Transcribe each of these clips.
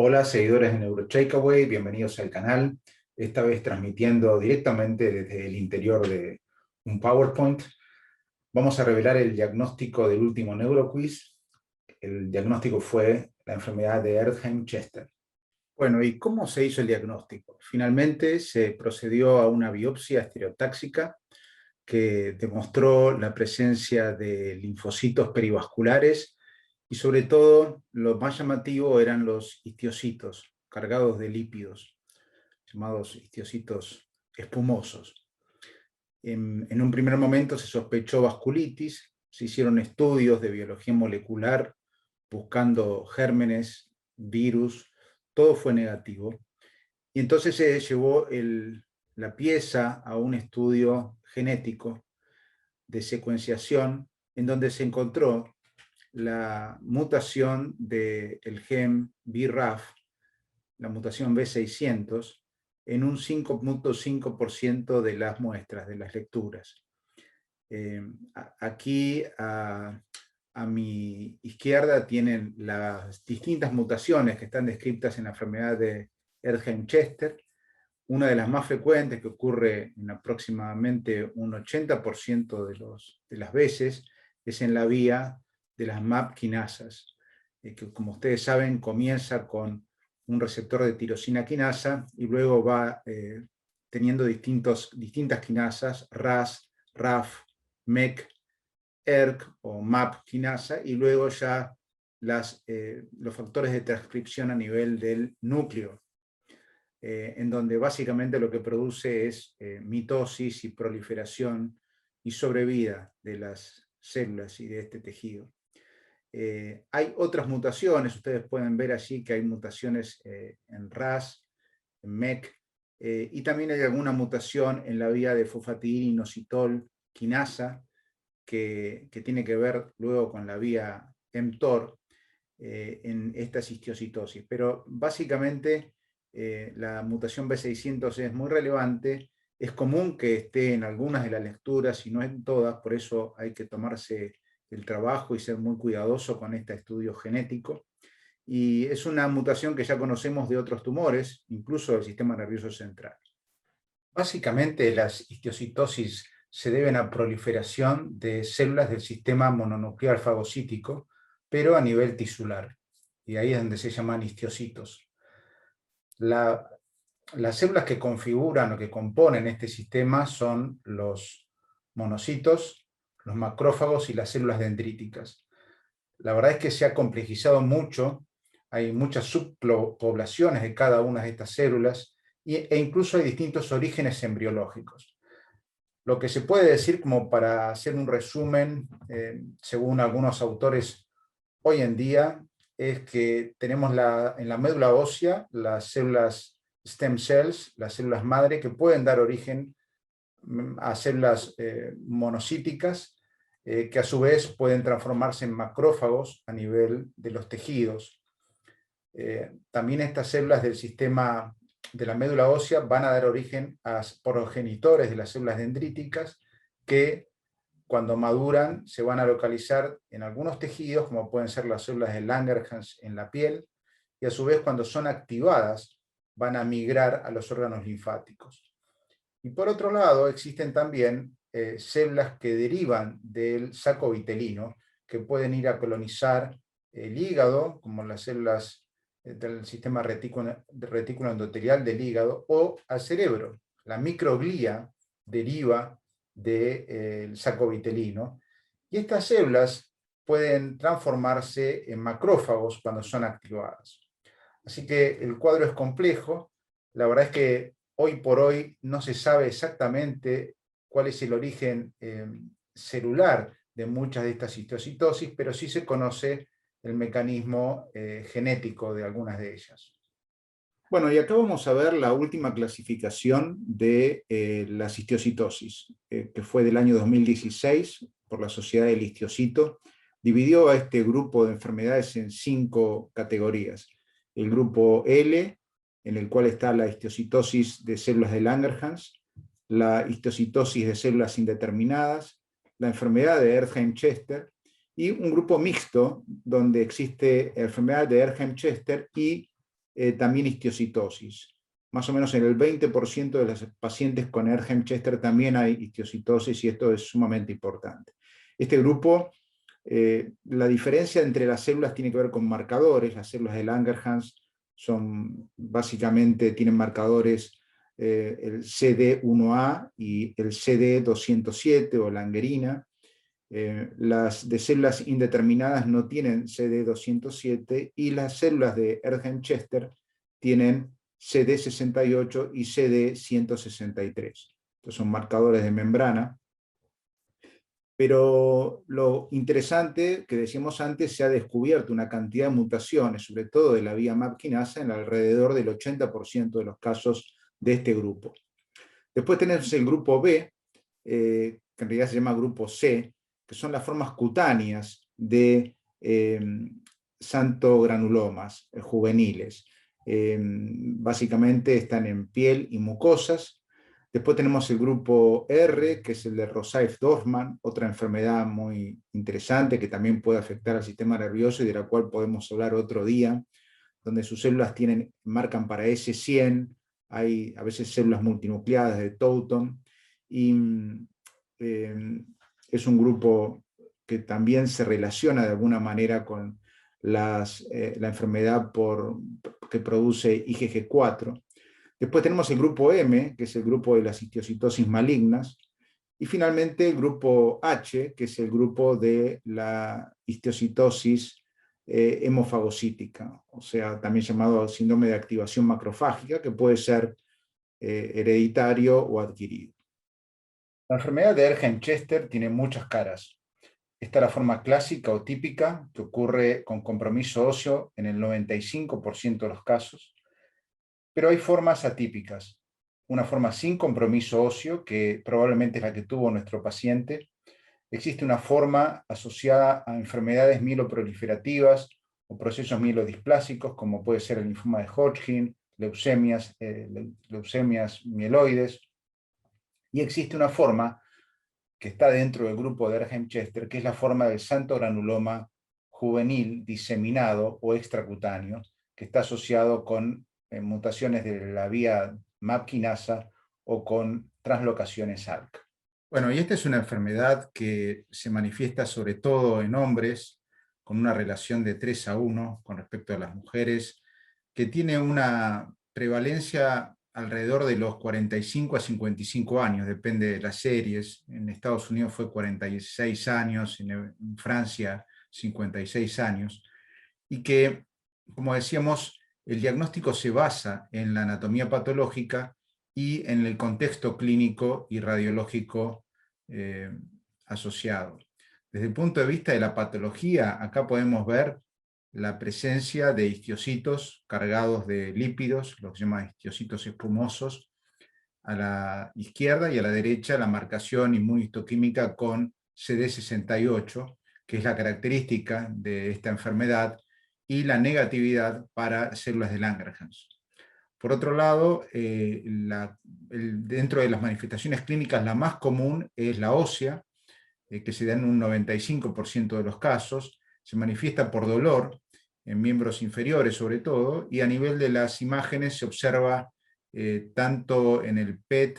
Hola, seguidores de NeuroTakeaway, bienvenidos al canal. Esta vez transmitiendo directamente desde el interior de un PowerPoint. Vamos a revelar el diagnóstico del último NeuroQuiz. El diagnóstico fue la enfermedad de Erdheim-Chester. Bueno, ¿y cómo se hizo el diagnóstico? Finalmente se procedió a una biopsia estereotáxica que demostró la presencia de linfocitos perivasculares y sobre todo lo más llamativo eran los histiocitos cargados de lípidos, llamados histiocitos espumosos. En un primer momento se sospechó vasculitis, se hicieron estudios de biología molecular buscando gérmenes, virus, todo fue negativo. Y entonces se llevó la pieza a un estudio genético de secuenciación en donde se encontró la mutación del gen BRAF, la mutación B600, en un 5.5% de las muestras, de las lecturas. Aquí a mi izquierda tienen las distintas mutaciones que están descritas en la enfermedad de Erdheim-Chester. Una de las más frecuentes, que ocurre en aproximadamente un 80% de las veces, es en la vía de las MAP quinasas, que como ustedes saben comienza con un receptor de tirosina quinasa y luego va teniendo distintas quinasas, RAS, RAF, MEK, ERK o MAP quinasa, y luego ya los factores de transcripción a nivel del núcleo, en donde básicamente lo que produce es mitosis y proliferación y sobrevida de las células y de este tejido. Hay otras mutaciones, ustedes pueden ver allí que hay mutaciones en RAS, en MEK, y también hay alguna mutación en la vía de fosfatidininositol quinasa, que tiene que ver luego con la vía mTOR en esta histiocitosis. Pero básicamente la mutación B600 es muy relevante, es común que esté en algunas de las lecturas y no en todas, por eso hay que tomarse el trabajo y ser muy cuidadoso con este estudio genético. Y es una mutación que ya conocemos de otros tumores, incluso del sistema nervioso central. Básicamente las histiocitosis se deben a proliferación de células del sistema mononuclear fagocítico, pero a nivel tisular. Y ahí es donde se llaman histiocitos. Las células que configuran o que componen este sistema son los monocitos, los macrófagos y las células dendríticas. La verdad es que se ha complejizado mucho, hay muchas subpoblaciones de cada una de estas células e incluso hay distintos orígenes embriológicos. Lo que se puede decir, como para hacer un resumen, según algunos autores hoy en día, es que tenemos en la médula ósea las células stem cells, las células madre, que pueden dar origen a células monocíticas, que a su vez pueden transformarse en macrófagos a nivel de los tejidos. También estas células del sistema de la médula ósea van a dar origen a progenitores de las células dendríticas que cuando maduran se van a localizar en algunos tejidos, como pueden ser las células de Langerhans en la piel, y a su vez cuando son activadas van a migrar a los órganos linfáticos. Y por otro lado existen también células que derivan del saco vitelino, que pueden ir a colonizar el hígado, como las células del sistema retículo endotelial del hígado, o al cerebro. La microglía deriva del saco vitelino, y estas células pueden transformarse en macrófagos cuando son activadas. Así que el cuadro es complejo. La verdad es que hoy por hoy no se sabe exactamente cuál es el origen celular de muchas de estas histocitosis, pero sí se conoce el mecanismo genético de algunas de ellas. Bueno, y acá vamos a ver la última clasificación de las histiocitosis, que fue del año 2016 por la Sociedad del Histiocito. Dividió a este grupo de enfermedades en 5 categorías. El grupo L, en el cual está la histiocitosis de células de Langerhans, la histiocitosis de células indeterminadas, la enfermedad de Erdheim-Chester, y un grupo mixto donde existe enfermedad de Erdheim-Chester y también histiocytosis. Más o menos en el 20% de los pacientes con Erdheim-Chester también hay histiocytosis, y esto es sumamente importante. Este grupo, la diferencia entre las células tiene que ver con marcadores. Las células de Langerhans básicamente tienen marcadores, el CD1A y el CD207 o langerina. Las de células indeterminadas no tienen CD207, y las células de Erdheim-Chester tienen CD68 y CD163. Estos son marcadores de membrana. Pero lo interesante que decíamos antes, se ha descubierto una cantidad de mutaciones, sobre todo de la vía MAP kinasa, en alrededor del 80% de los casos de este grupo. Después tenemos el grupo B, que en realidad se llama grupo C, que son las formas cutáneas de santogranulomas juveniles. Básicamente están en piel y mucosas. Después tenemos el grupo R, que es el de Rosaeff-Dorfman, otra enfermedad muy interesante que también puede afectar al sistema nervioso y de la cual podemos hablar otro día, donde sus células marcan para S100, hay a veces células multinucleadas de Touton, y es un grupo que también se relaciona de alguna manera con la enfermedad que produce IgG4. Después tenemos el grupo M, que es el grupo de las histiocytosis malignas, y finalmente el grupo H, que es el grupo de la histiocytosis hemofagocítica, o sea, también llamado síndrome de activación macrofágica, que puede ser hereditario o adquirido. La enfermedad de Erdheim-Chester tiene muchas caras. Está la forma clásica o típica, que ocurre con compromiso óseo en el 95% de los casos. Pero hay formas atípicas. Una forma sin compromiso óseo, que probablemente es la que tuvo nuestro paciente. Existe una forma asociada a enfermedades mieloproliferativas o procesos mielodisplásicos, como puede ser el linfoma de Hodgkin, leucemias mieloides. Y existe una forma que está dentro del grupo de Erdheim-Chester, que es la forma del santogranuloma juvenil diseminado o extracutáneo, que está asociado con mutaciones de la vía MAP kinasa o con translocaciones ALK. Bueno, y esta es una enfermedad que se manifiesta sobre todo en hombres, con una relación de 3:1 con respecto a las mujeres, que tiene una prevalencia alrededor de los 45 a 55 años, depende de las series. En Estados Unidos fue 46 años, en Francia 56 años, y que, como decíamos, el diagnóstico se basa en la anatomía patológica y en el contexto clínico y radiológico asociado. Desde el punto de vista de la patología, acá podemos ver la presencia de histocitos cargados de lípidos, los que se llaman histocitos espumosos, a la izquierda, y a la derecha la marcación inmunistoquímica con CD68, que es la característica de esta enfermedad, y la negatividad para células de Langerhans. Por otro lado, dentro de las manifestaciones clínicas, la más común es la ósea, que se da en un 95% de los casos. Se manifiesta por dolor en miembros inferiores sobre todo, y a nivel de las imágenes se observa tanto en el PET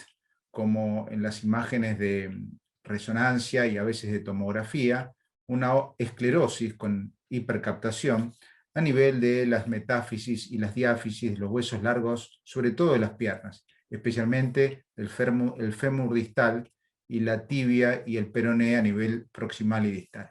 como en las imágenes de resonancia y a veces de tomografía, una esclerosis con hipercaptación a nivel de las metáfisis y las diáfisis de los huesos largos, sobre todo de las piernas, especialmente el fémur distal y la tibia y el peroné a nivel proximal y distal.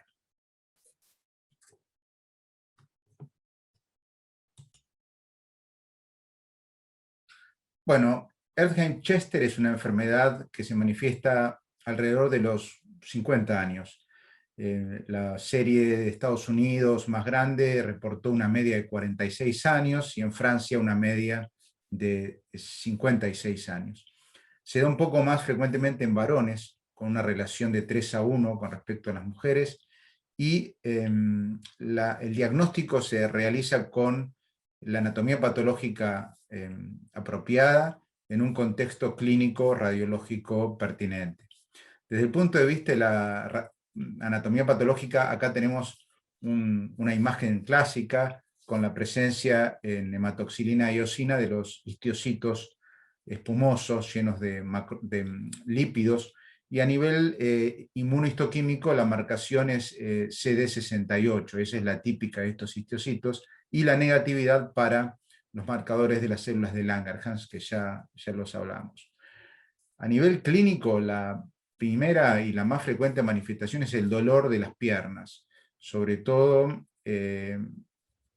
Bueno, Erdheim-Chester es una enfermedad que se manifiesta alrededor de los 50 años. La serie de Estados Unidos más grande reportó una media de 46 años y en Francia una media de 56 años. Se da un poco más frecuentemente en varones, con una relación de 3:1 con respecto a las mujeres, y el diagnóstico se realiza con la anatomía patológica apropiada en un contexto clínico radiológico pertinente. Desde el punto de vista de la anatomía patológica, acá tenemos una imagen clásica con la presencia en hematoxilina y eosina de los histocitos espumosos llenos de lípidos, y a nivel inmunohistoquímico la marcación es CD68, esa es la típica de estos histocitos, y la negatividad para los marcadores de las células de Langerhans, que ya los hablamos. A nivel clínico, la primera y la más frecuente manifestación es el dolor de las piernas, sobre todo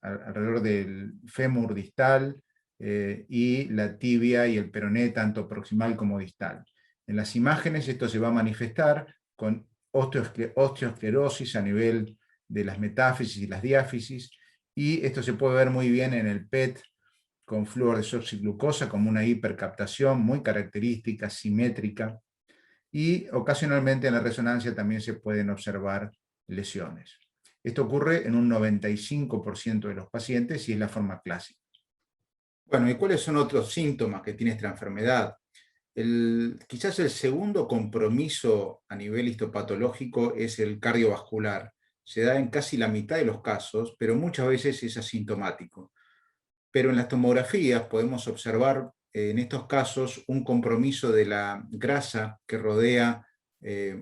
alrededor del fémur distal y la tibia y el peroné, tanto proximal como distal. En las imágenes esto se va a manifestar con osteoesclerosis a nivel de las metáfisis y las diáfisis, y esto se puede ver muy bien en el PET con flúor de desoxiglucosa como una hipercaptación muy característica, simétrica, y ocasionalmente en la resonancia también se pueden observar lesiones. Esto ocurre en un 95% de los pacientes y es la forma clásica. Bueno, ¿y cuáles son otros síntomas que tiene esta enfermedad? Quizás el segundo compromiso a nivel histopatológico es el cardiovascular. Se da en casi la mitad de los casos, pero muchas veces es asintomático. Pero en las tomografías podemos observar en estos casos un compromiso de la grasa que rodea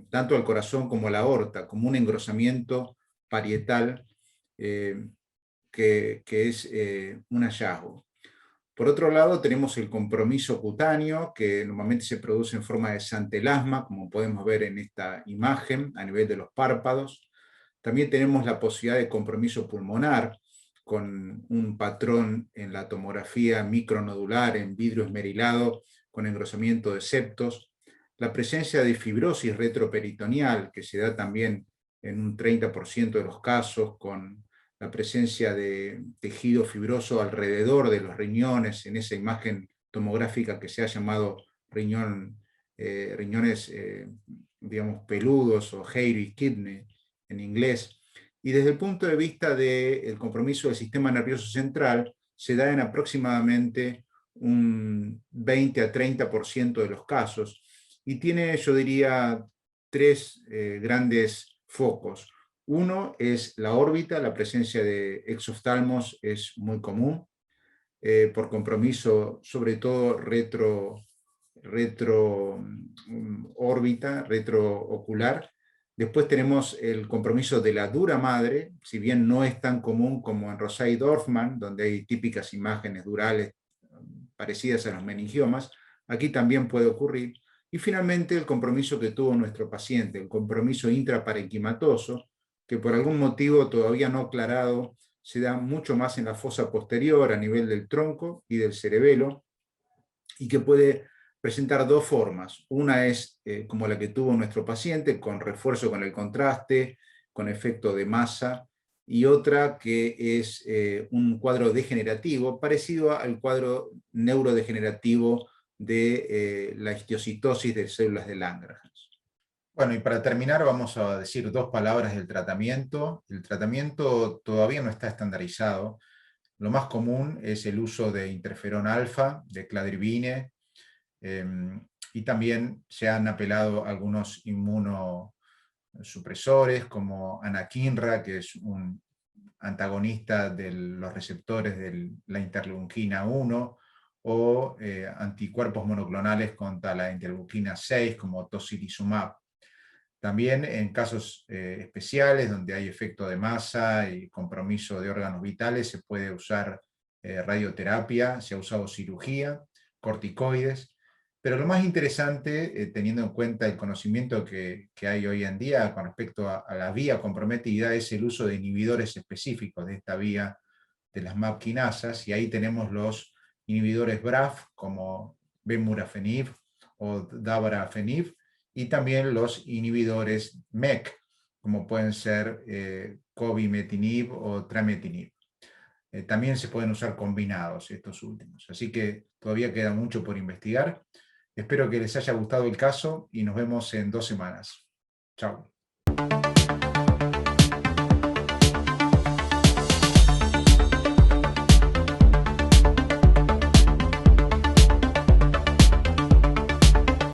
tanto al corazón como a la aorta, como un engrosamiento parietal que es un hallazgo. Por otro lado, tenemos el compromiso cutáneo, que normalmente se produce en forma de santelasma, como podemos ver en esta imagen, a nivel de los párpados. También tenemos la posibilidad de compromiso pulmonar, con un patrón en la tomografía micronodular en vidrio esmerilado con engrosamiento de septos, la presencia de fibrosis retroperitoneal, que se da también en un 30% de los casos, con la presencia de tejido fibroso alrededor de los riñones, en esa imagen tomográfica que se ha llamado riñones, digamos, peludos, o hairy kidney en inglés. Y desde el punto de vista del compromiso del sistema nervioso central, se da en aproximadamente un 20 a 30% de los casos, y tiene, yo diría, tres grandes focos. Uno es la órbita, la presencia de exoftalmos es muy común, por compromiso sobre todo órbita, retroocular. Después tenemos el compromiso de la dura madre, si bien no es tan común como en Rosai-Dorfman, donde hay típicas imágenes durales parecidas a los meningiomas, aquí también puede ocurrir. Y finalmente el compromiso que tuvo nuestro paciente, el compromiso intraparenquimatoso, que por algún motivo todavía no aclarado, se da mucho más en la fosa posterior a nivel del tronco y del cerebelo, y que puede presentar dos formas. Una es como la que tuvo nuestro paciente, con refuerzo con el contraste, con efecto de masa, y otra que es un cuadro degenerativo, parecido al cuadro neurodegenerativo de la histiocytosis de células de Langerhans. Bueno, y para terminar vamos a decir dos palabras del tratamiento. El tratamiento todavía no está estandarizado. Lo más común es el uso de interferón alfa, de cladribine, y también se han apelado a algunos inmunosupresores como anakinra, que es un antagonista de los receptores de la interleuquina 1, o anticuerpos monoclonales contra la interleuquina 6 como tocilizumab. También en casos especiales donde hay efecto de masa y compromiso de órganos vitales se puede usar radioterapia, se ha usado cirugía, corticoides, pero lo más interesante, teniendo en cuenta el conocimiento que hay hoy en día con respecto a la vía comprometida, es el uso de inhibidores específicos de esta vía de las MAP quinasas, y ahí tenemos los inhibidores BRAF como bemurafenib o dabrafenib, y también los inhibidores MEK, como pueden ser cobimetinib o trametinib. También se pueden usar combinados estos últimos. Así que todavía queda mucho por investigar. Espero que les haya gustado el caso y nos vemos en 2 semanas. Chao.